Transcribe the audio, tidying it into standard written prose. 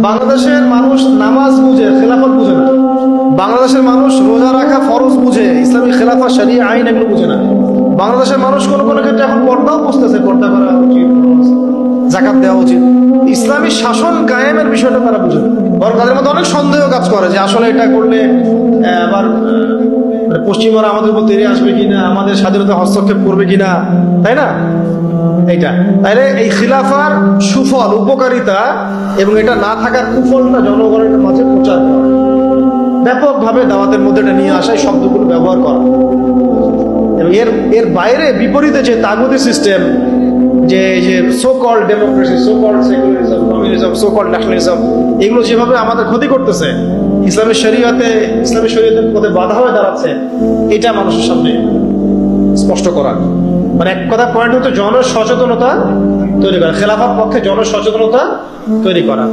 বাংলাদেশের মানুষ নামাজ বুঝে, খেলাফত বুঝে না। বাংলাদেশের মানুষ রোজা রাখা ফরজ বুঝে, ইসলামী খেলাফা শরিয়া আইন এগুলো বুঝে না। বাংলাদেশের মানুষ কোনো কোনো ক্ষেত্রে এখন পর্দাও বুঝতেছে, পর্দা করা উচিত, যাকাত দেওয়া উচিত, ইসলামী শাসন কায়েমের বিষয়টা তারা বুঝে না। বরং তাদের মধ্যে অনেক সন্দেহ কাজ করে যে আসলে এটা করলে আবার পশ্চিমারা আমাদের উপর তেড়ে আসবে কিনা, আমাদের স্বাধীনতা হস্তক্ষেপ করবে কিনা, তাই না? এইটা তাইলে এই খিলাফার সুফল, উপকারিতা এবং এটা না থাকার কুফলটা জনগণের মাঝে প্রচার করা, ব্যাপকভাবে দাওয়াতের মধ্যে এটা নিয়ে আসা, এই শব্দগুলো ব্যবহার করা। এবং এর বাইরে বিপরীতে যে তাগুতি সিস্টেম, যে so called democracy, so called secularism, communism, so called nationalism, এগুলো যেভাবে আমাদের ক্ষতি করতেছে, ইসলামী শরীয়তের পথে বাধা হয়ে দাঁড়াচ্ছে, এটা মানুষের সামনে স্পষ্ট করা। মানে এক কথা পয়েন্ট হচ্ছে জনসচেতনতা তৈরি করা, খেলাফার পক্ষে জনসচেতনতা তৈরি করা।